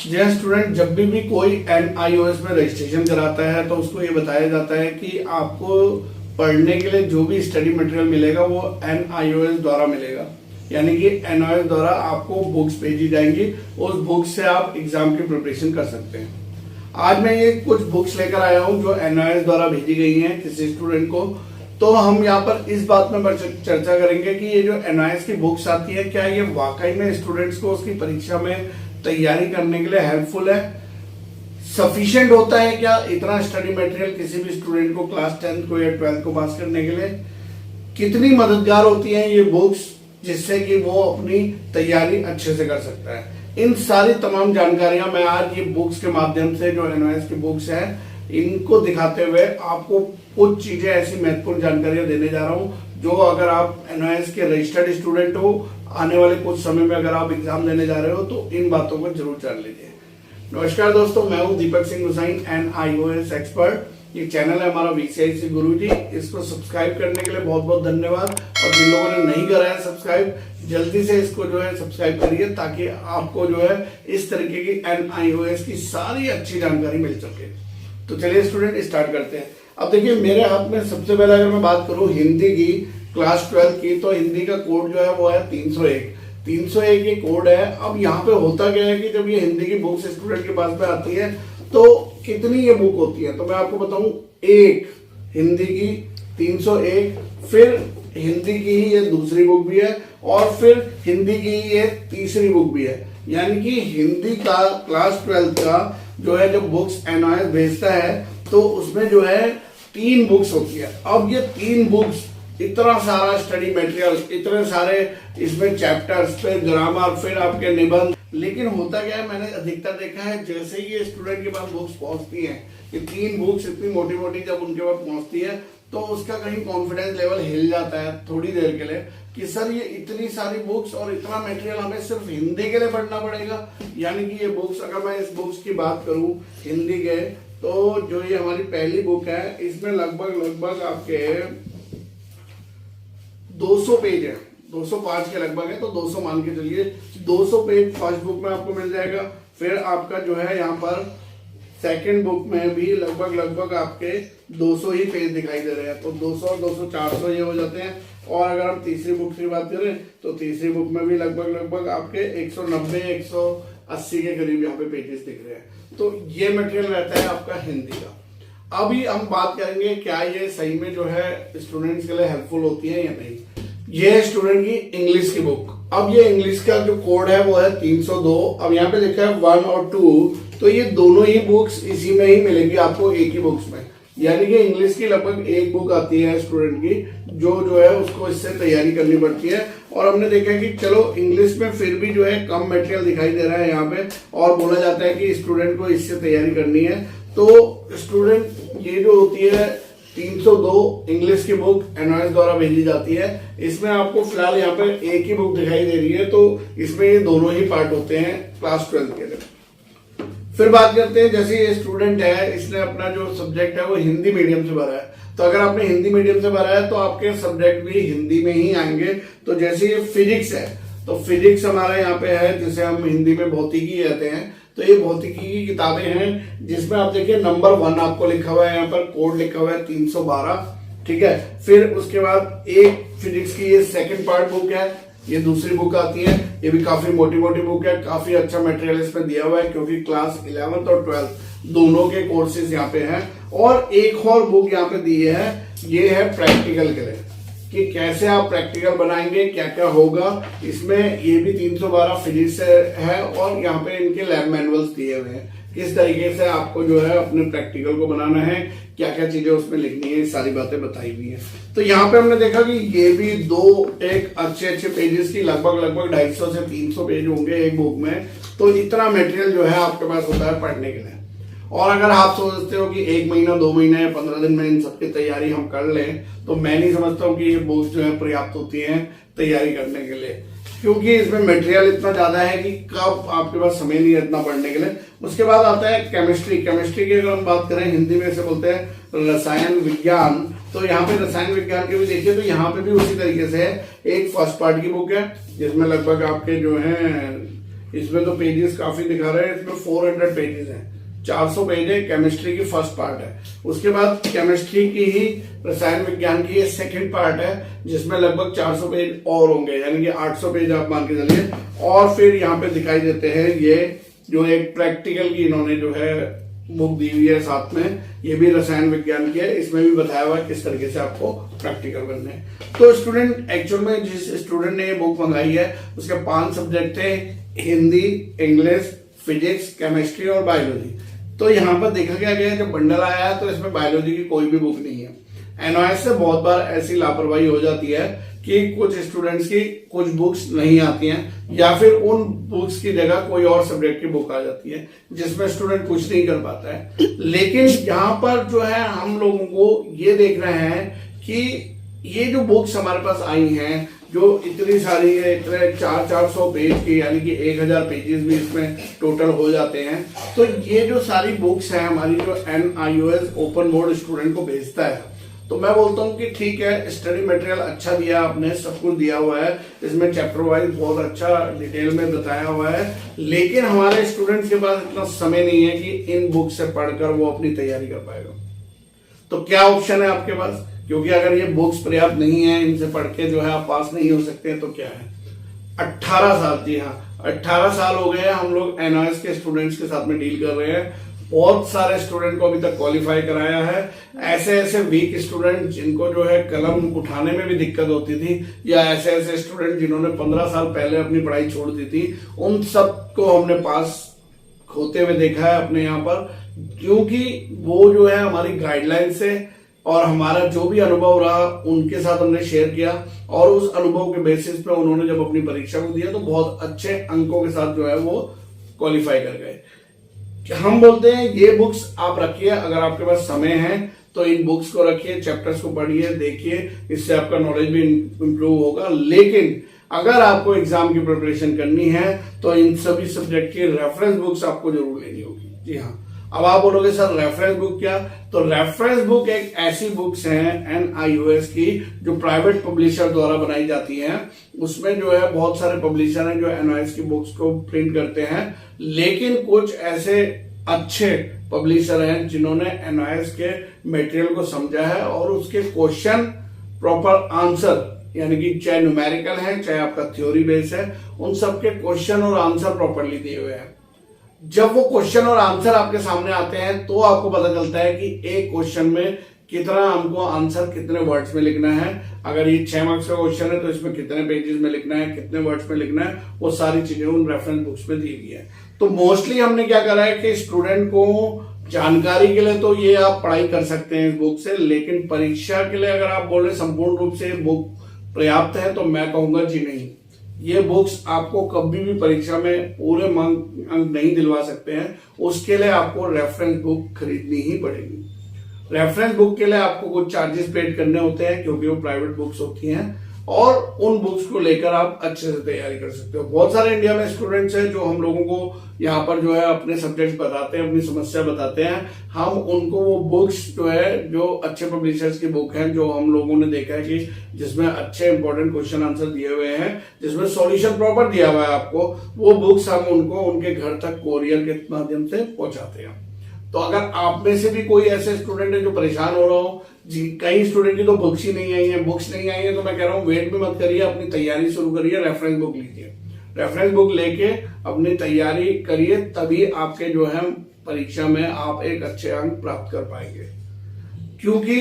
जी student, जब भी कोई NIOS में रजिस्ट्रेशन कराता है तो उसको ये बताया जाता है कि आपको पढ़ने के लिए जो भी स्टडी मटेरियल मिलेगा वो NIOS द्वारा मिलेगा। यानी कि NIOS द्वारा आपको बुक्स भेजी जाएंगी, उस बुक से आप एग्जाम की प्रिपरेशन कर सकते हैं। आज मैं ये कुछ बुक्स लेकर आया हूँ जो NIOS द्वारा भेजी गई हैं किसी स्टूडेंट को। तो हम यहाँ पर इस बात में चर्चा करेंगे कि ये जो NIOS की बुक्स आती है, क्या ये वाकई में स्टूडेंट्स को उसकी परीक्षा में तैयारी करने के लिए हेल्पफुल है, सफिशिएंट होता है क्या इतना स्टडी मटेरियल किसी भी स्टूडेंट को क्लास 10 को या 12 को पास करने के लिए, कितनी मददगार होती हैं ये बुक्स जिससे कि वो अपनी तैयारी अच्छे से कर सकता है। इन सारी तमाम जानकारियां मैं आज ये बुक्स के माध्यम से, जो NIOS की बुक्स है, इनको दिखाते हुए आपको कुछ चीजें ऐसी महत्वपूर्ण जानकारियां देने जा रहा हूं जो अगर आप NIOS के रजिस्टर्ड स्टूडेंट हो, आने वाले कुछ समय में अगर आप एग्जाम देने जा रहे हो तो इन बातों को जरूर जान लीजिए। नमस्कार दोस्तों, मैं हूं दीपक सिंह हुसैन, NIOS एक्सपर्ट। ये चैनल है हमारा VCIC गुरुजी। इसको सब्सक्राइब करने के लिए बहुत बहुत धन्यवाद, और जिन लोगों ने नहीं करा है सब्सक्राइब, जल्दी से इसको जो है सब्सक्राइब करिए ताकि आपको जो है इस तरीके की NIOS की सारी अच्छी जानकारी मिल सके। तो चलिए स्टूडेंट स्टार्ट करते हैं। अब देखिए मेरे हाथ में सबसे पहले अगर मैं बात करूं हिंदी की क्लास 12 की, तो हिंदी का कोड जो है वो है 301 ये कोड है। अब यहाँ पे होता क्या है कि जब ये हिंदी की बुक्स स्टूडेंट के पास में आती है तो कितनी ये बुक होती है, तो मैं आपको बताऊं, एक हिंदी की 301, फिर हिंदी की ही ये दूसरी बुक भी है, और फिर हिंदी की ये तीसरी बुक भी है। यानी कि हिंदी का क्लास 12 का जो है, जब बुक्स NIOS भेजता है तो उसमें जो है 3 बुक्स होती है। अब ये 3 बुक्स, इतना सारा स्टडी मटेरियल, इतने सारे इसमें चैप्टर्स, फिर ग्रामर, फिर आपके निबंध। लेकिन होता क्या है, मैंने अधिकतर देखा है जैसे ही ये स्टूडेंट के पास बुक्स पहुंचती हैं, ये 3 बुक्स इतनी मोटी मोटी जब उनके पास पहुंचती है तो उसका कहीं कॉन्फिडेंस लेवल हिल जाता है थोड़ी देर के लिए कि सर ये इतनी सारी बुक्स और इतना मटेरियल हमें सिर्फ हिंदी के लिए पढ़ना पड़ेगा। यानी कि ये बुक्स, अगर मैं इस बुक्स की बात करूं हिंदी के, तो जो ये हमारी पहली बुक है इसमें लगभग आपके 200 पेज है, 205 के लगभग है, तो 200 मान के चलिए। 200 पेज फर्स्ट बुक में आपको मिल जाएगा। फिर आपका जो है यहाँ पर सेकंड बुक में भी लगभग आपके 200 ही पेज दिखाई दे रहे हैं, तो 200 200 400 ये हो जाते हैं। और अगर हम तीसरी बुक की बात करें तो तीसरी बुक में भी लगभग आपके 190 180 के करीब यहाँ पे पेजेस दिख रहे हैं। तो ये मटेरियल रहता है आपका हिंदी का। अभी हम बात करेंगे क्या ये सही में जो है स्टूडेंट्स के लिए हेल्पफुल होती है या नहीं। ये है स्टूडेंट की इंग्लिश की बुक। अब ये इंग्लिश का जो कोड है वो है 302। अब यहाँ पे लिखा है 1 और 2, तो ये दोनों ही बुक्स इसी में ही मिलेंगी आपको, एक ही बुक्स में। यानी कि इंग्लिश की लगभग एक बुक आती है स्टूडेंट की, जो है उसको इससे तैयारी करनी पड़ती है। और हमने देखा कि चलो इंग्लिश में फिर भी जो है कम मटेरियल दिखाई दे रहा है यहाँ पे, और बोला जाता है कि स्टूडेंट को इससे तैयारी करनी है। तो स्टूडेंट ये जो होती है 302 इंग्लिश की बुक NIOS द्वारा भेजी जाती है। इसमें आपको फिलहाल यहाँ पे एक ही बुक दिखाई दे रही है, तो इसमें ये दोनों ही पार्ट होते हैं क्लास 12 के लिए। फिर बात करते हैं, जैसे ये स्टूडेंट है, इसने अपना जो सब्जेक्ट है वो हिंदी मीडियम से भरा है, तो अगर आपने हिंदी मीडियम से भरा है तो आपके सब्जेक्ट भी हिंदी में ही आएंगे। तो जैसे ये फिजिक्स है, तो फिजिक्स हमारा यहाँ पे है जिसे हम हिंदी में भौतिकी कहते हैं। तो ये भौतिकी की किताबें हैं जिसमें आप देखिए नंबर 1 आपको लिखा हुआ है, यहाँ पर कोड लिखा हुआ है 312, ठीक है। फिर उसके बाद एक फिजिक्स की ये सेकंड पार्ट बुक है, ये दूसरी बुक आती है, ये भी काफी मोटी बुक है, काफी अच्छा मटेरियल इसमें दिया हुआ है क्योंकि क्लास 11th और 12th दोनों के कोर्सेज यहाँ पे हैं। और एक और बुक यहाँ पे दी है, ये है प्रैक्टिकल के लिए कि कैसे आप प्रैक्टिकल बनाएंगे, क्या क्या होगा इसमें। ये भी 312 फिजिक्स है, और यहाँ पे इनके लैब मैनुअल्स दिए हुए हैं, किस तरीके से आपको जो है अपने प्रैक्टिकल को बनाना है, क्या क्या चीजें उसमें लिखनी है, सारी बातें बताई हुई है। तो यहाँ पे हमने देखा कि ये भी एक अच्छे पेजेस की लगभग 250 से 300 पेज होंगे एक बुक में। तो इतना मटेरियल जो है आपके पास होता है पढ़ने के लिए। और अगर आप सोचते हो कि 1 महीना 2 महीने या 15 दिन में इन सबकी तैयारी हम कर लें, तो मैं नहीं समझता हूँ कि ये बुक्स जो है पर्याप्त होती हैं तैयारी करने के लिए, क्योंकि इसमें मटेरियल इतना ज्यादा है कि कब आपके पास समय नहीं है इतना पढ़ने के लिए। उसके बाद आता है केमिस्ट्री की अगर हम बात करें, हिंदी में इसे बोलते हैं रसायन विज्ञान। तो यहाँ पे रसायन विज्ञान के भी देखिए, तो यहाँ पे भी उसी तरीके से है। एक फर्स्ट पार्ट की बुक है जिसमें लगभग आपके जो है इसमें तो पेजेस काफी दिखा रहे हैं, इसमें 400 पेजेस हैं, 400 पेज है। केमिस्ट्री की फर्स्ट पार्ट है, उसके बाद केमिस्ट्री की ही रसायन विज्ञान की ये सेकंड पार्ट है, जिसमें लगभग 400 पेज और होंगे, यानी कि 800 पेज आप मान के चलिए। और फिर यहाँ पे दिखाई देते हैं ये जो एक प्रैक्टिकल की इन्होंने जो है बुक दी हुई है साथ में, ये भी रसायन विज्ञान की है। इसमें भी बताया हुआ है किस तरीके से आपको प्रैक्टिकल बनने हैं। तो स्टूडेंट एक्चुअल में जिस स्टूडेंट ने ये बुक मंगाई है उसके 5 सब्जेक्ट थे, हिंदी, इंग्लिश, फिजिक्स, केमिस्ट्री और बायोलॉजी। तो यहाँ पर देखा गया जब बंडल आया है तो इसमें बायोलॉजी की कोई भी बुक नहीं है। एनओएस से बहुत बार ऐसी लापरवाही हो जाती है कि कुछ स्टूडेंट्स की कुछ बुक्स नहीं आती हैं, या फिर उन बुक्स की जगह कोई और सब्जेक्ट की बुक आ जाती है जिसमें स्टूडेंट कुछ नहीं कर पाता है। लेकिन यहाँ पर जो है हम लोगों को ये देख रहे हैं कि ये जो बुक्स हमारे पास आई हैं, जो इतनी सारी है, इतने 400 पेज की, यानी कि 1000 पेजेस भी इसमें टोटल हो जाते हैं। तो ये जो सारी बुक्स हैं हमारी, जो NIOS ओपन बोर्ड स्टूडेंट को भेजता है, तो मैं बोलता हूँ कि ठीक है, स्टडी मटेरियल अच्छा दिया आपने, सब कुछ दिया हुआ है, इसमें चैप्टर वाइज बहुत अच्छा डिटेल में बताया हुआ है। लेकिन हमारे स्टूडेंट्स के पास इतना समय नहीं है कि इन बुक से पढ़कर वो अपनी तैयारी कर पाएगा। तो क्या ऑप्शन है आपके पास? क्योंकि अगर ये बुक्स पर्याप्त नहीं है, इनसे पढ़ के जो है आप पास नहीं हो सकते, तो क्या है, 18 साल, जी हाँ 18 साल हो गए हम लोग NIOS के स्टूडेंट्स के साथ में डील कर रहे हैं। बहुत सारे स्टूडेंट को अभी तक क्वालिफाई कराया है। ऐसे ऐसे वीक स्टूडेंट जिनको जो है कलम उठाने में भी दिक्कत होती थी, या ऐसे ऐसे स्टूडेंट जिन्होंने 15 साल पहले अपनी पढ़ाई छोड़ दी थी, उन सबको हमने पास होते हुए देखा है अपने यहाँ पर, क्योंकि वो जो है हमारी गाइडलाइन से और हमारा जो भी अनुभव रहा उनके साथ हमने शेयर किया, और उस अनुभव के बेसिस पे उन्होंने जब अपनी परीक्षा को दिया तो बहुत अच्छे अंकों के साथ जो है वो क्वालिफाई कर गए। हम बोलते हैं ये बुक्स आप रखिए, अगर आपके पास समय है तो इन बुक्स को रखिए, चैप्टर्स को पढ़िए, देखिए, इससे आपका नॉलेज भी इंप्रूव होगा। लेकिन अगर आपको एग्जाम की प्रिपरेशन करनी है तो इन सभी सब्जेक्ट की रेफरेंस बुक्स आपको जरूर लेनी होगी। जी हाँ, अब आप बोलोगे सर रेफरेंस बुक क्या? तो रेफरेंस बुक एक ऐसी बुक्स हैं NIOS की जो प्राइवेट पब्लिशर द्वारा बनाई जाती हैं। उसमें जो है बहुत सारे पब्लिशर हैं जो NIOS की बुक्स को प्रिंट करते हैं, लेकिन कुछ ऐसे अच्छे पब्लिशर हैं जिन्होंने NIOS के मटेरियल को समझा है और उसके क्वेश्चन प्रॉपर आंसर, यानी कि चाहे न्यूमेरिकल है चाहे आपका थ्योरी बेस है, उन सबके क्वेश्चन और आंसर प्रॉपरली दिए हुए हैं। जब वो क्वेश्चन और आंसर आपके सामने आते हैं तो आपको पता चलता है कि एक क्वेश्चन में कितना हमको आंसर कितने वर्ड्स में लिखना है। अगर ये 6 मार्क्स का क्वेश्चन है तो इसमें कितने पेजेस में लिखना है, कितने वर्ड्स में लिखना है, वो सारी चीजें उन रेफरेंस बुक्स में दी गई है। तो मोस्टली हमने क्या करा है कि स्टूडेंट को जानकारी के लिए तो ये आप पढ़ाई कर सकते हैं इस बुक से, लेकिन परीक्षा के लिए अगर आप बोल रहे संपूर्ण रूप से बुक पर्याप्त है तो मैं कहूंगा जी नहीं। ये बुक्स आपको कभी भी परीक्षा में पूरे अंक नहीं दिलवा सकते हैं, उसके लिए आपको रेफरेंस बुक खरीदनी ही पड़ेगी। रेफरेंस बुक के लिए आपको कुछ चार्जेस पेड करने होते हैं क्योंकि वो प्राइवेट बुक्स होती हैं, और उन बुक्स को लेकर आप अच्छे से तैयारी कर सकते हो। बहुत सारे इंडिया में स्टूडेंट्स हैं जो हम लोगों को यहाँ पर जो है अपने सब्जेक्ट बताते हैं, अपनी समस्या बताते हैं। हम उनको वो बुक्स जो है, जो अच्छे पब्लिशर्स की बुक है, जो हम लोगों ने देखा है कि जिसमें अच्छे इंपॉर्टेंट क्वेश्चन आंसर दिए हुए हैं, जिसमें सॉल्यूशन प्रॉपर दिया हुआ है आपको, वो बुक्स हम उनको उनके घर तक कोरियर के माध्यम से पहुंचाते हैं। तो अगर आप में से भी कोई ऐसे स्टूडेंट है जो परेशान हो रहा हो, जी कई स्टूडेंट की तो बुक्स ही नहीं आई है, तो मैं कह रहा हूँ वेट भी मत करिए, अपनी तैयारी शुरू करिए, रेफरेंस बुक लीजिए, रेफरेंस बुक लेके अपनी तैयारी करिए, तभी आपके जो है परीक्षा में आप एक अच्छे अंक प्राप्त कर पाएंगे। क्योंकि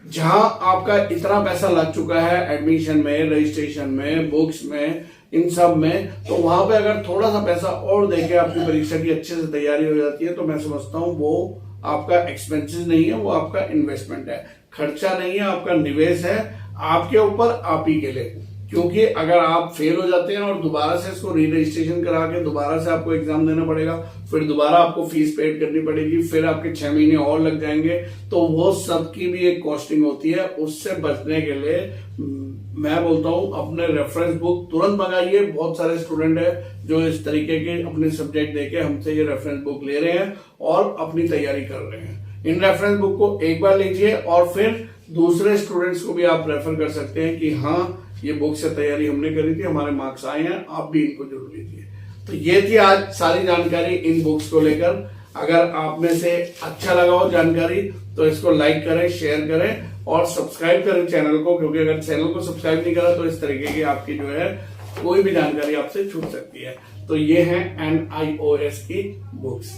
जहां आपका इतना पैसा लग चुका है एडमिशन में, रजिस्ट्रेशन में, बुक्स में, इन सब में, तो वहां पे अगर थोड़ा सा पैसा और देके आपकी परीक्षा की अच्छे से तैयारी हो जाती है तो मैं समझता हूं वो आपका एक्सपेंसेस नहीं है, वो आपका इन्वेस्टमेंट है, खर्चा नहीं है, आपका निवेश है आपके ऊपर, आप ही के लिए। क्योंकि अगर आप फेल हो जाते हैं और दोबारा से इसको री रजिस्ट्रेशन करा के दोबारा से आपको एग्जाम देना पड़ेगा, फिर दोबारा आपको फीस पेड करनी पड़ेगी, फिर आपके 6 महीने और लग जाएंगे, तो वो सब की भी एक कॉस्टिंग होती है। उससे बचने के लिए मैं बोलता हूं अपने रेफरेंस बुक तुरंत मंगाइए। बहुत सारे स्टूडेंट है जो इस तरीके के अपने सब्जेक्ट देके हमसे ये रेफरेंस बुक ले रहे हैं और अपनी तैयारी कर रहे हैं। इन रेफरेंस बुक को एक बार लीजिए और फिर दूसरे स्टूडेंट्स को भी आप रेफर कर सकते हैं कि हाँ ये बुक से तैयारी हमने करी थी, हमारे मार्क्स आए हैं, आप भी इनको जरूर लीजिए। तो ये थी आज सारी जानकारी इन बुक्स को लेकर। अगर आप में से अच्छा लगा हो जानकारी तो इसको लाइक करें, शेयर करें और सब्सक्राइब करें चैनल को, क्योंकि अगर चैनल को सब्सक्राइब नहीं करा तो इस तरीके की आपकी जो है कोई भी जानकारी आपसे छूट सकती है। तो ये है NIOS की बुक्स।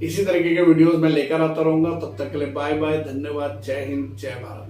इसी तरीके के वीडियोस मैं लेकर आता रहूंगा। तब तक के लिए बाय बाय, धन्यवाद, जय हिंद, जय भारत।